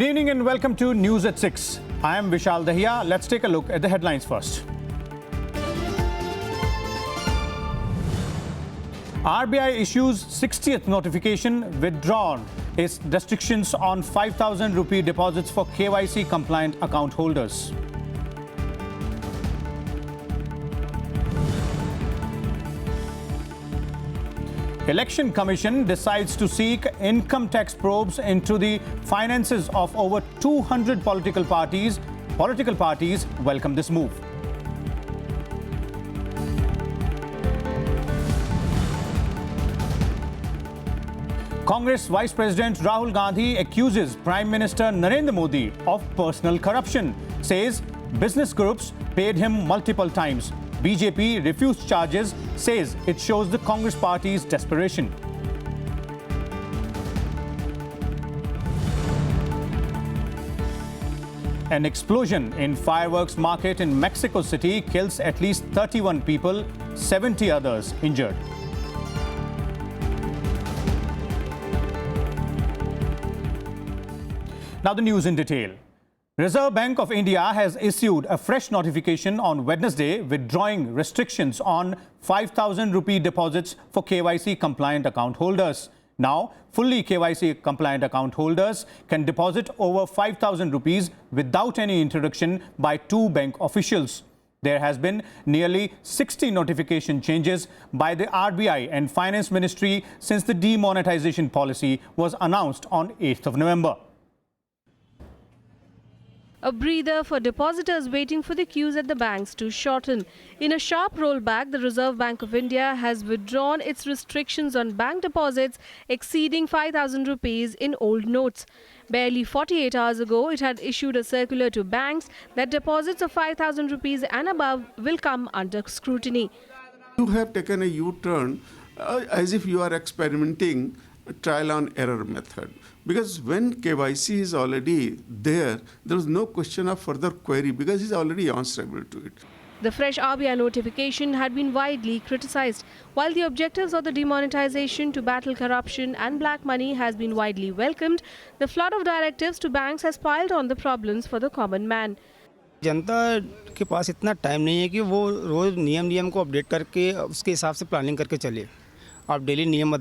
Good evening and welcome to News at 6. I am Vishal Dahiya. Let's take a look at the headlines first. RBI issues 60th notification, withdrawn its restrictions on 5,000 rupee deposits for KYC compliant account holders. Election Commission decides to seek income tax probes into the finances of over 200 political parties. Political parties welcome this move. Congress Vice-President Rahul Gandhi accuses Prime Minister Narendra Modi of personal corruption, says business groups paid him multiple times. BJP refused charges, says it shows the Congress party's desperation. An explosion in fireworks market in Mexico City kills at least 31 people, 70 others injured. Now the news in detail. Reserve Bank of India has issued a fresh notification on Wednesday withdrawing restrictions on 5,000 rupee deposits for KYC compliant account holders. Now, fully KYC compliant account holders can deposit over 5,000 rupees without any introduction by two bank officials. There has been nearly 60 notification changes by the RBI and Finance Ministry since the demonetization policy was announced on 8th of November. A breather for depositors waiting for the queues at the banks to shorten. In a sharp rollback, the Reserve Bank of India has withdrawn its restrictions on bank deposits exceeding 5,000 rupees in old notes. Barely 48 hours ago, it had issued a circular to banks that deposits of 5,000 rupees and above will come under scrutiny. You have taken a U-turn as if you are experimenting a trial and error method. Because when KYC is already there is no question of further query because he's already answerable to it. The fresh RBI notification had been widely criticized. While the objectives of the demonetization to battle corruption and black money has been widely welcomed, the flood of directives to banks has piled on the problems for the common man. जनता के पास इतना time नहीं है कि वो रोज नियम को update करके उसके हिसाब से प्लानिंग करके चले। आप डेली नियम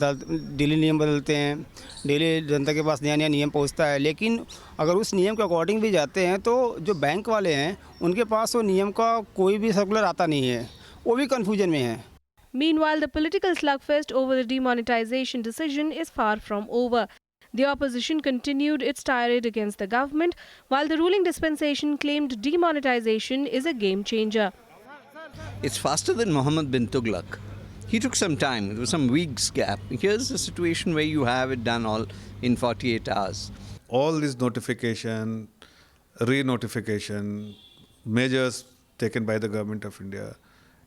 बदलते हैं, डेली जनता के पास नया नियम पहुंचता है, लेकिन अगर उस नियम के अकॉर्डिंग भी जाते हैं तो जो बैंक वाले हैं उनके पास वो नियम का कोई भी सर्कुलर आता नहीं है, वो भी कंफ्यूजन में है। Meanwhile, the political slugfest over the demonetization decision is far from over. The opposition continued its tirade against the government, while the ruling dispensation claimed demonetization is a game changer. It's faster than Mohammed bin Tughlaq. He took some time. There was some weeks gap. Here's a situation where you have it done all in 48 hours. All this notification, re-notification, measures taken by the government of India,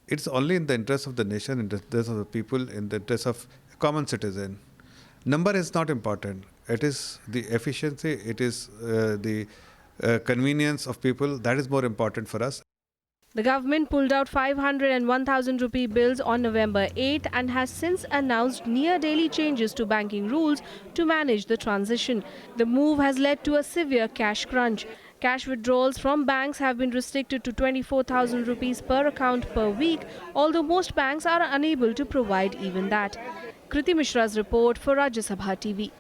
it's only in the interest of the nation, in the interest of the people, in the interest of a common citizen. Number is not important. It is the efficiency, it is the convenience of people. That is more important for us. The government pulled out 500 and 1,000 rupee bills on November 8 and has since announced near-daily changes to banking rules to manage the transition. The move has led to a severe cash crunch. Cash withdrawals from banks have been restricted to 24,000 rupees per account per week, although most banks are unable to provide even that. Kriti Mishra's report for Rajya Sabha TV.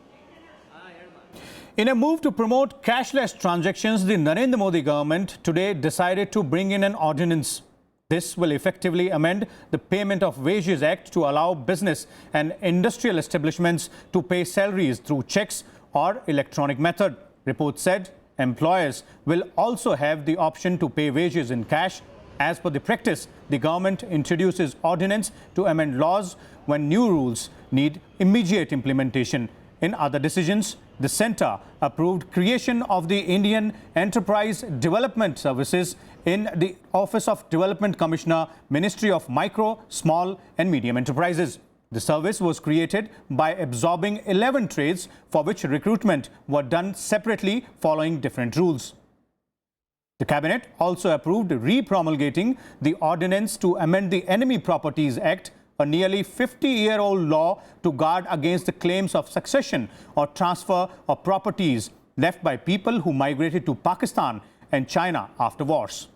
In a move to promote cashless transactions, the Narendra Modi government today decided to bring in an ordinance. This will effectively amend the Payment of Wages Act to allow business and industrial establishments to pay salaries through checks or electronic method. Report said employers will also have the option to pay wages in cash. As per the practice, the government introduces ordinance to amend laws when new rules need immediate implementation. In other decisions, the centre approved creation of the Indian Enterprise Development Services in the Office of Development Commissioner, Ministry of Micro, Small and Medium Enterprises. The service was created by absorbing 11 trades for which recruitment were done separately following different rules. The Cabinet also approved re-promulgating the ordinance to amend the Enemy Properties Act, a nearly 50-year-old law to guard against the claims of succession or transfer of properties left by people who migrated to Pakistan and China after wars.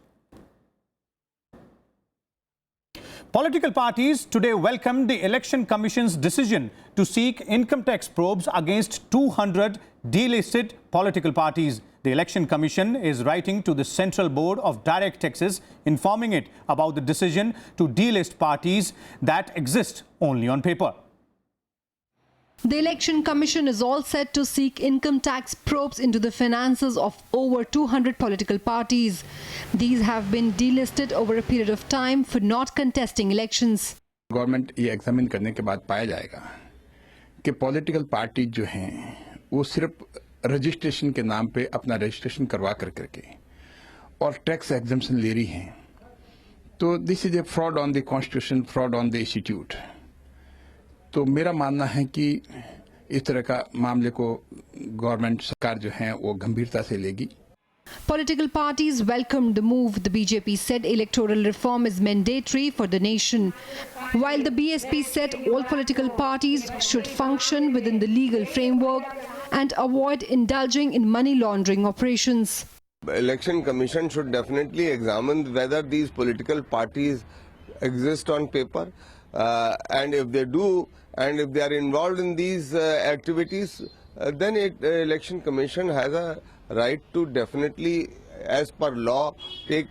Political parties today welcomed the Election Commission's decision to seek income tax probes against 200 delisted political parties. The Election Commission is writing to the Central Board of Direct Taxes, informing it about the decision to delist parties that exist only on paper. The Election Commission is all set to seek income tax probes into the finances of over 200 political parties. These have been delisted over a period of time for not contesting elections. Government ये examine करने के बाद पाया जाएगा कि political party जो हैं वो सिर्फ रजिस्ट्रेशन के नाम पे अपना रजिस्ट्रेशन करवा करके और टैक्स एग्जम्पशन ले रही हैं, तो this is a fraud on the constitution, fraud on the institute. तो मेरा मानना है कि इस तरह का मामले को गवर्नमेंट सरकार जो है वो गंभीरता से लेगी। Political parties welcomed the move. The BJP said electoral reform is mandatory for the nation, while the BSP said all political parties should function within the legal framework and avoid indulging in money laundering operations. The Election Commission should definitely examine whether these political parties exist on paper, and if they do, and if they are involved in these activities, then the Election Commission has a right to definitely, as per law, take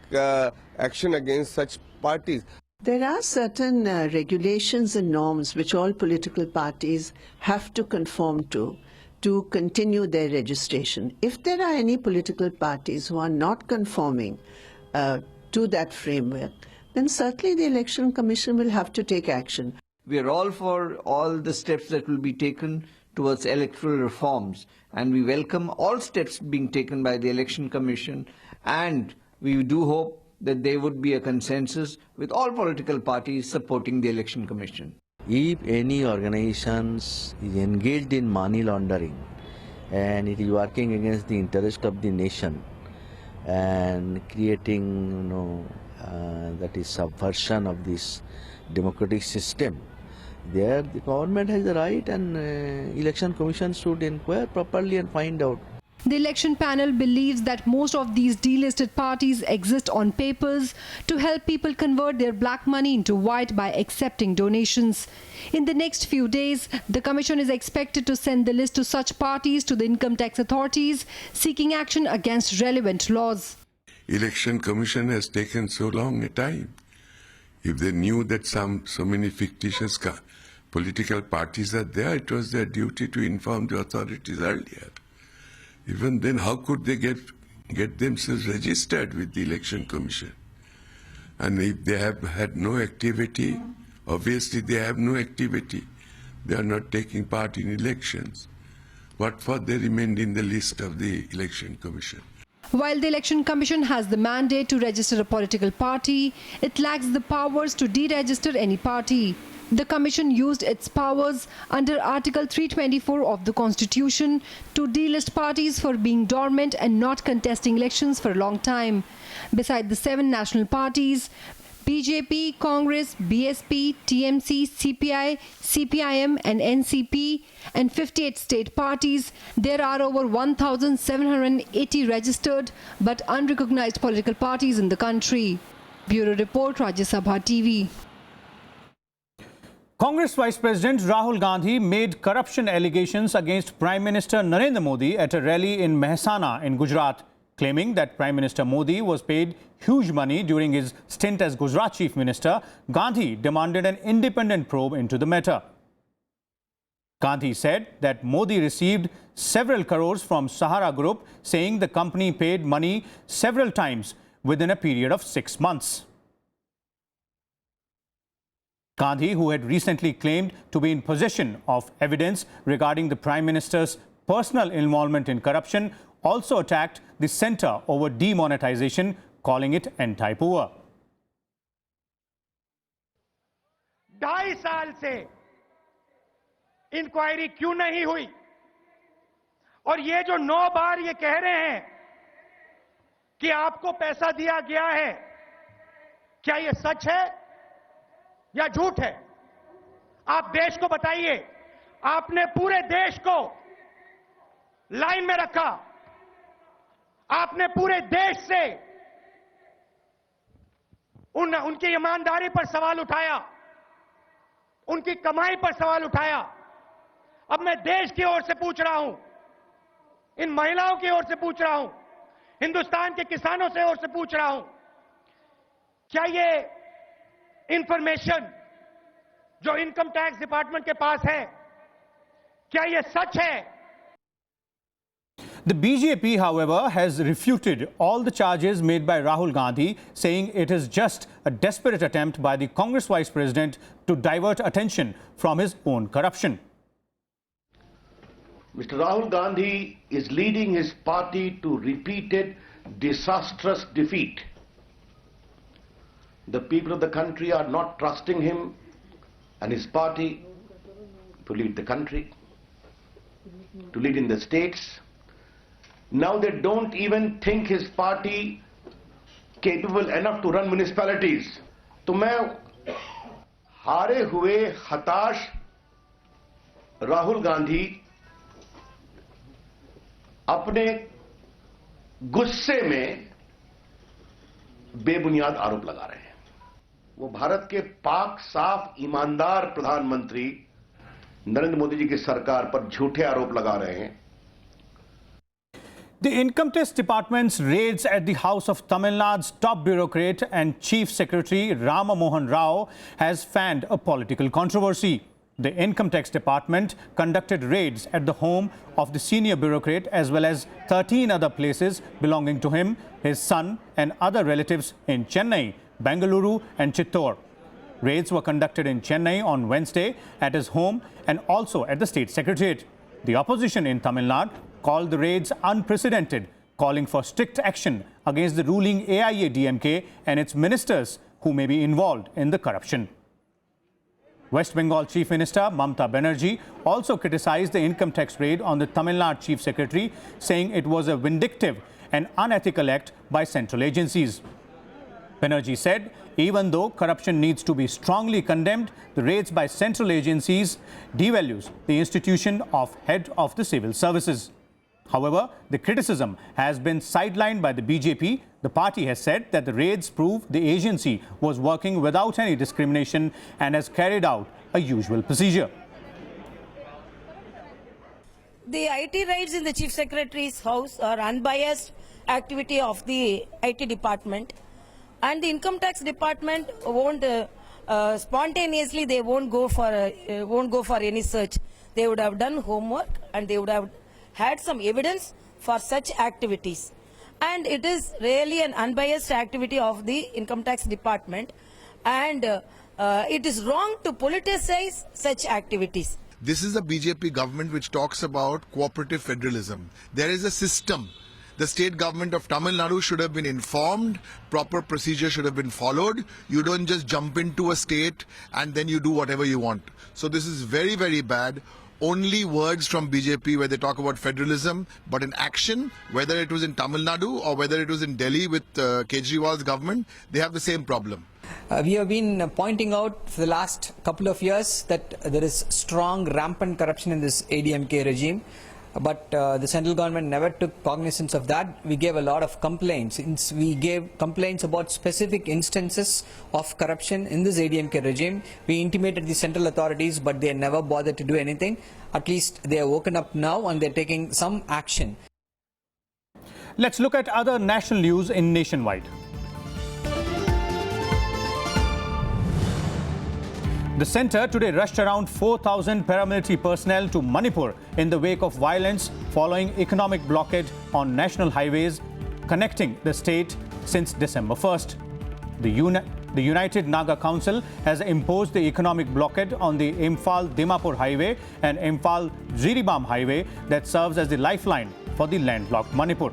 action against such parties. There are certain regulations and norms which all political parties have to conform to continue their registration. If there are any political parties who are not conforming to that framework, then certainly the Election Commission will have to take action. We are all for all the steps that will be taken towards electoral reforms, and we welcome all steps being taken by the Election Commission, and we do hope that there would be a consensus with all political parties supporting the Election Commission. If any organizations is engaged in money laundering and it is working against the interest of the nation and creating, that is subversion of this democratic system, there the government has the right, and Election Commission should inquire properly and find out. The election panel believes that most of these delisted parties exist on papers to help people convert their black money into white by accepting donations. In the next few days, the Commission is expected to send the list to such parties to the income tax authorities, seeking action against relevant laws. Election Commission has taken so long a time. If they knew that so many fictitious political parties are there, it was their duty to inform the authorities earlier. Even then, how could they get themselves registered with the Election Commission? And if they have had no activity, obviously they have no activity. They are not taking part in elections. What for they remained in the list of the Election Commission? While the Election Commission has the mandate to register a political party, it lacks the powers to deregister any party. The Commission used its powers under Article 324 of the Constitution to delist parties for being dormant and not contesting elections for a long time. Beside the 7 national parties, BJP, Congress, BSP, TMC, CPI, CPIM and NCP and 58 state parties, there are over 1,780 registered but unrecognized political parties in the country. Bureau Report, Rajya Sabha TV. Congress Vice-President Rahul Gandhi made corruption allegations against Prime Minister Narendra Modi at a rally in Mehsana in Gujarat, claiming that Prime Minister Modi was paid huge money during his stint as Gujarat Chief Minister. Gandhi demanded an independent probe into the matter. Gandhi said that Modi received several crores from Sahara Group, saying the company paid money several times within a period of 6 months. Gandhi, who had recently claimed to be in possession of evidence regarding the Prime Minister's personal involvement in corruption, also attacked the centre over demonetization, calling it anti-poor. 2.5 साल से inquiry क्यों नहीं हुई? और ये जो 9 बार ये कह रहे हैं कि आपको पैसा दिया गया है, क्या ये सच है या झूठ है? आप देश को बताइए। आपने पूरे देश को लाइन में रखा, आपने पूरे देश से उनकी ईमानदारी पर सवाल उठाया, उनकी कमाई पर सवाल उठाया। अब मैं देश की ओर से पूछ रहा हूं, इन महिलाओं की ओर से पूछ रहा हूं, हिंदुस्तान के किसानों से ओर से पूछ रहा हूं, क्या ये इंफॉर्मेशन जो इनकम टैक्स डिपार्टमेंट के पास है, क्या ये सच है? The BJP, however, has refuted all the charges made by Rahul Gandhi, saying it is just a desperate attempt by the Congress Vice President to divert attention from his own corruption. Mr. Rahul Gandhi is leading his party to repeated disastrous defeat. The people of the country are not trusting him and his party to lead the country, to lead in the states. Now they don't even think his party capable enough to run municipalities. तो मैं हारे हुए हताश राहुल गांधी अपने गुस्से में बेबुनियाद आरोप लगा रहे हैं। वो भारत के पाक साफ ईमानदार प्रधानमंत्री नरेंद्र मोदी जी की सरकार पर झूठे आरोप लगा रहे हैं। The Income Tax Department's raids at the house of Tamil Nadu's top bureaucrat and Chief Secretary Rama Mohan Rao has fanned a political controversy. The Income Tax Department conducted raids at the home of the senior bureaucrat as well as 13 other places belonging to him, his son and other relatives in Chennai, Bengaluru and Chittor. Raids were conducted in Chennai on Wednesday at his home and also at the State Secretariat. The opposition in Tamil Nadu called the raids unprecedented, calling for strict action against the ruling AIADMK and its ministers who may be involved in the corruption. West Bengal Chief Minister Mamata Banerjee also criticized the income tax raid on the Tamil Nadu Chief Secretary, saying it was a vindictive and unethical act by central agencies. Banerjee said, even though corruption needs to be strongly condemned, the raids by central agencies devalues the institution of head of the civil services. However, the criticism has been sidelined by the BJP. The party has said that the raids prove the agency was working without any discrimination and has carried out a usual procedure. The IT raids in the Chief Secretary's house are unbiased activity of the IT department, and the Income Tax Department won't spontaneously. They won't go for any search. They would have done homework and they would have had some evidence for such activities. And it is really an unbiased activity of the Income Tax Department, and it is wrong to politicize such activities. This is a BJP government which talks about cooperative federalism. There is a system. The state government of Tamil Nadu should have been informed, proper procedure should have been followed. You don't just jump into a state and then you do whatever you want. So this is very, very bad. Only words from BJP where they talk about federalism, but in action, whether it was in Tamil Nadu or whether it was in Delhi with Kejriwal's government, they have the same problem. We have been pointing out for the last couple of years that there is strong, rampant corruption in this ADMK regime. But the central government never took cognizance of that. We gave a lot of complaints. We gave complaints about specific instances of corruption in this ADMK regime. We intimated the central authorities, but they never bothered to do anything. At least they are woken up now and they're taking some action. Let's look at other national news in Nationwide. The centre today rushed around 4,000 paramilitary personnel to Manipur in the wake of violence following economic blockade on national highways connecting the state since December 1st. The United Naga Council has imposed the economic blockade on the Imphal-Dimapur highway and Imphal-Jiribam highway that serves as the lifeline for the landlocked Manipur.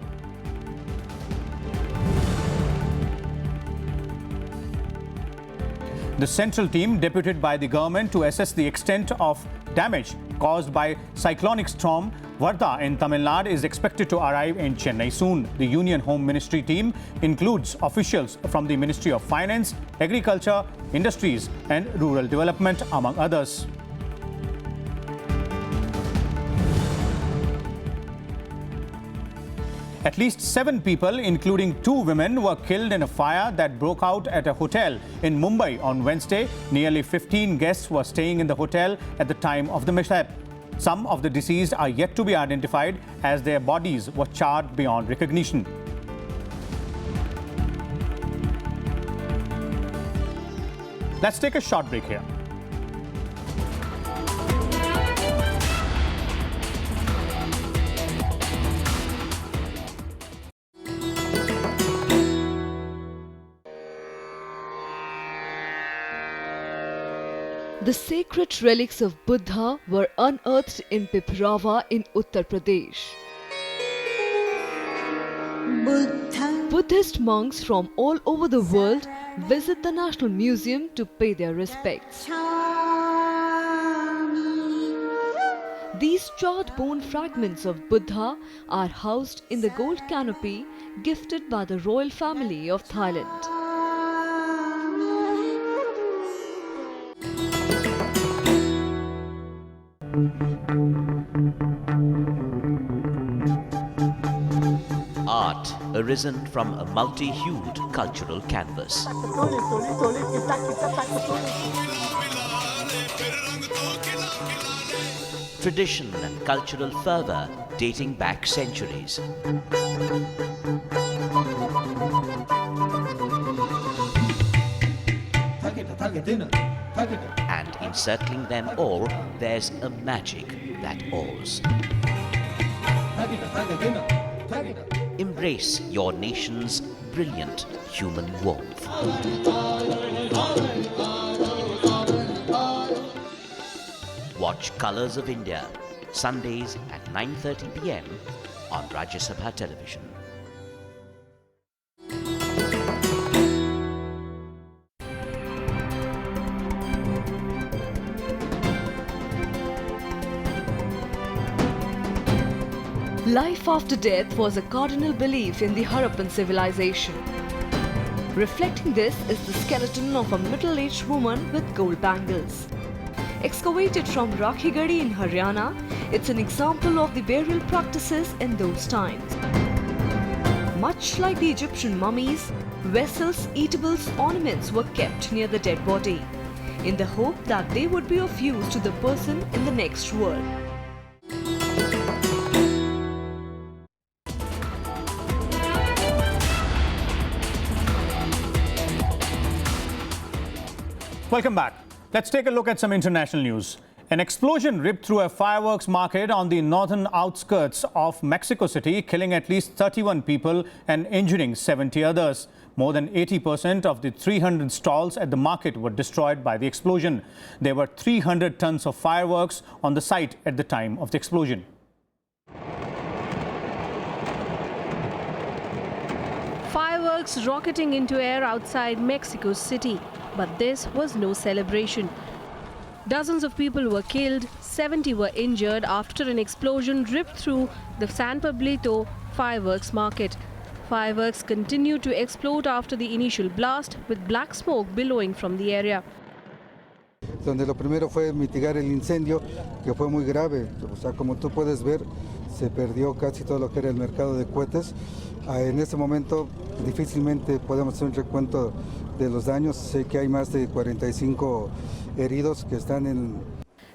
The central team deputed by the government to assess the extent of damage caused by cyclonic storm Varda in Tamil Nadu is expected to arrive in Chennai soon. The Union Home Ministry team includes officials from the Ministry of Finance, Agriculture, Industries and Rural Development, among others. At least 7 people, including 2 women, were killed in a fire that broke out at a hotel in Mumbai on Wednesday. Nearly 15 guests were staying in the hotel at the time of the mishap. Some of the deceased are yet to be identified as their bodies were charred beyond recognition. Let's take a short break here. The sacred relics of Buddha were unearthed in Piprava in Uttar Pradesh. Buddhist monks from all over the world visit the National Museum to pay their respects. These charred bone fragments of Buddha are housed in the gold canopy gifted by the royal family of Thailand. Art arisen from a multi-hued cultural canvas. Tradition and cultural fervour dating back centuries. And encircling them all, there's a magic that awes. Embrace your nation's brilliant human warmth. Watch Colours of India, Sundays at 9:30 p.m. on Rajya Sabha Television. Life after death was a cardinal belief in the Harappan civilization. Reflecting this is the skeleton of a middle-aged woman with gold bangles. Excavated from Rakhigadi in Haryana, it's an example of the burial practices in those times. Much like the Egyptian mummies, vessels, eatables, ornaments were kept near the dead body, in the hope that they would be of use to the person in the next world. Welcome back. Let's take a look at some international news. An explosion ripped through a fireworks market on the northern outskirts of Mexico City, killing at least 31 people and injuring 70 others. More than 80% of the 300 stalls at the market were destroyed by the explosion. There were 300 tons of fireworks on the site at the time of the explosion. Fireworks rocketing into air outside Mexico City. But this was no celebration. Dozens of people were killed, 70 were injured after an explosion ripped through the San Pablito fireworks market. Fireworks continued to explode after the initial blast, with black smoke billowing from the area. Donde lo primero fue mitigar el incendio, que fue muy grave. O sea, como tú puedes ver, se perdió casi todo lo que era el mercado de cohetes. En este momento difícilmente podemos hacer un recuento de los daños. Sé que hay más de 45 heridos que están en...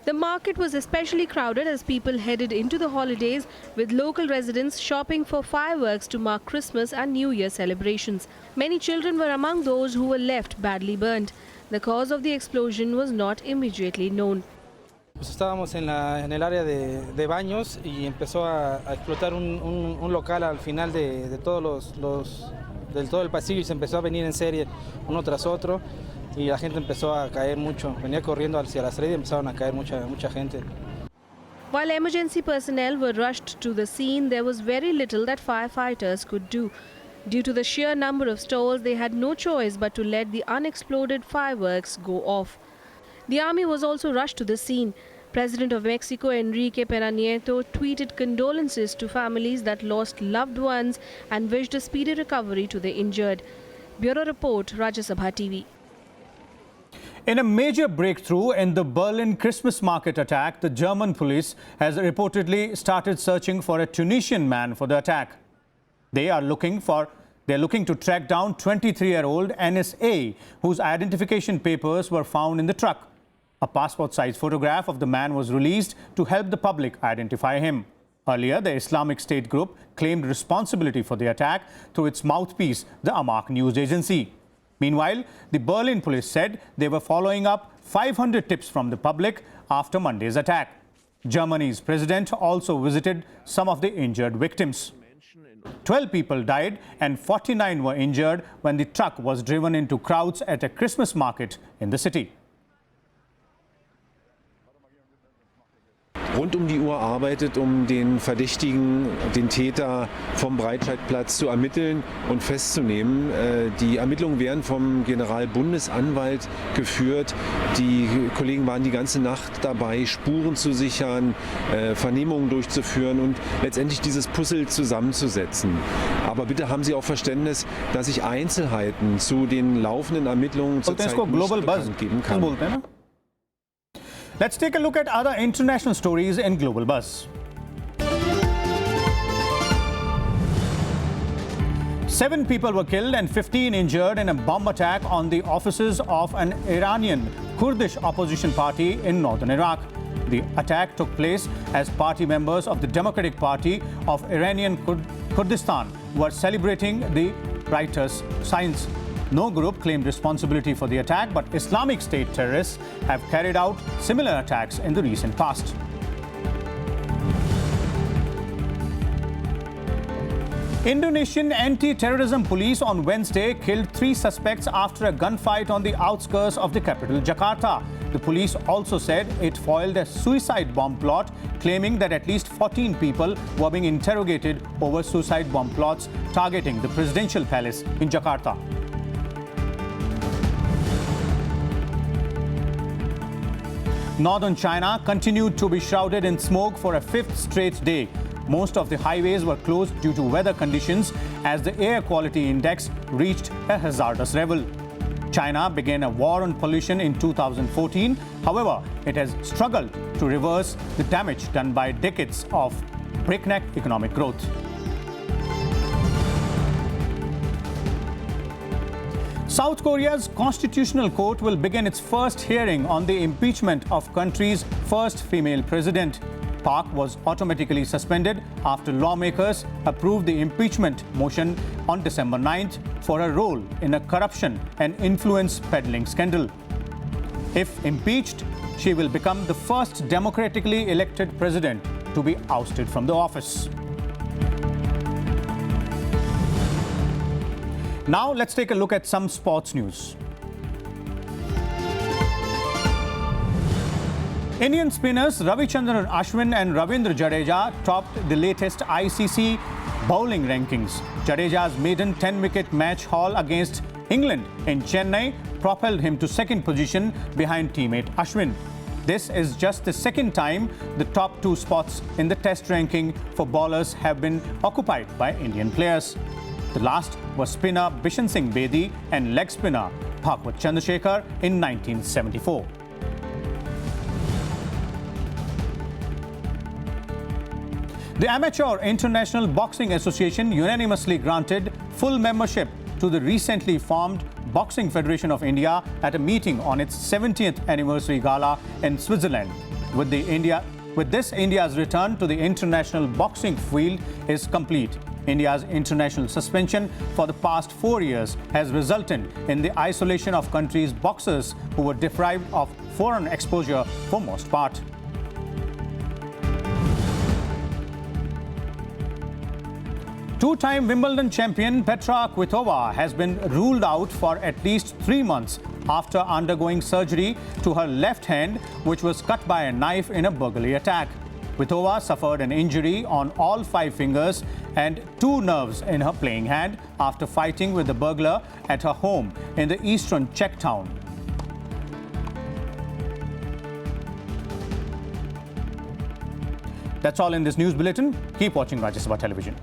The market was especially crowded as people headed into the holidays, with local residents shopping for fireworks to mark Christmas and New Year celebrations. Many children were among those who were left badly burnt. The cause of the explosion was not immediately known. Pues estábamos en el área de baños y empezó a explotar un local al final de todos del todo el pasillo, y se empezó a venir en serie uno tras otro y la gente empezó a caer mucho. Venía corriendo hacia la salida y empezaron a caer mucha gente. While emergency personnel were rushed to the scene, there was very little that firefighters could do. Due to the sheer number of stalls, they had no choice but to let the unexploded fireworks go off. The army was also rushed to the scene. President of Mexico Enrique Pena Nieto tweeted condolences to families that lost loved ones and wished a speedy recovery to the injured. Bureau Report, Rajya Sabha TV. In a major breakthrough in the Berlin Christmas market attack, the German police has reportedly started searching for a Tunisian man for the attack. They're looking to track down 23-year-old NSA, whose identification papers were found in the truck. A passport-size photograph of the man was released to help the public identify him. Earlier, the Islamic State group claimed responsibility for the attack through its mouthpiece, the Amaq news agency. Meanwhile, the Berlin police said they were following up 500 tips from the public after Monday's attack. Germany's president also visited some of the injured victims. 12 people died and 49 were injured when the truck was driven into crowds at a Christmas market in the city. Rund die Uhr arbeitet, den Verdächtigen, den Täter vom Breitscheidplatz zu ermitteln und festzunehmen. Die Ermittlungen werden vom Generalbundesanwalt geführt. Die Kollegen waren die ganze Nacht dabei, Spuren zu sichern, Vernehmungen durchzuführen und letztendlich dieses Puzzle zusammenzusetzen. Aber bitte haben Sie auch Verständnis, dass ich Einzelheiten zu den laufenden Ermittlungen zurzeit nicht bekannt geben kann. Let's take a look at other international stories in Global Buzz. 7 people were killed and 15 injured in a bomb attack on the offices of an Iranian Kurdish opposition party in northern Iraq. The attack took place as party members of the Democratic Party of Iranian Kurdistan were celebrating the writer's science. No group claimed responsibility for the attack, but Islamic State terrorists have carried out similar attacks in the recent past. Indonesian anti-terrorism police on Wednesday killed 3 suspects after a gunfight on the outskirts of the capital, Jakarta. The police also said it foiled a suicide bomb plot, claiming that at least 14 people were being interrogated over suicide bomb plots targeting the presidential palace in Jakarta. Northern China continued to be shrouded in smoke for a 5th straight day. Most of the highways were closed due to weather conditions as the air quality index reached a hazardous level. China began a war on pollution in 2014. However, it has struggled to reverse the damage done by decades of breakneck economic growth. South Korea's Constitutional Court will begin its first hearing on the impeachment of country's first female president. Park was automatically suspended after lawmakers approved the impeachment motion on December 9th for her role in a corruption and influence peddling scandal. If impeached, she will become the first democratically elected president to be ousted from the office. Now let's take a look at some sports news. Indian spinners Ravichandran Ashwin and Ravindra Jadeja topped the latest ICC bowling rankings. Jadeja's maiden 10-wicket match haul against England in Chennai propelled him to 2nd position behind teammate Ashwin. This is just the 2nd time the top 2 spots in the test ranking for bowlers have been occupied by Indian players. The last was spinner Bishan Singh Bedi and leg spinner Bhagwat Chandrasekhar in 1974. The Amateur International Boxing Association unanimously granted full membership to the recently formed Boxing Federation of India at a meeting on its 70th anniversary gala in Switzerland. With this, India's return to the international boxing field is complete. India's international suspension for the past 4 years has resulted in the isolation of country's boxers who were deprived of foreign exposure for most part. Two-time Wimbledon champion Petra Kvitova has been ruled out for at least 3 months after undergoing surgery to her left hand, which was cut by a knife in a burglary attack. Kvitova suffered an injury on all 5 fingers and 2 nerves in her playing hand after fighting with the burglar at her home in the eastern Czech town. That's all in this news bulletin. Keep watching Rajya Sabha Television.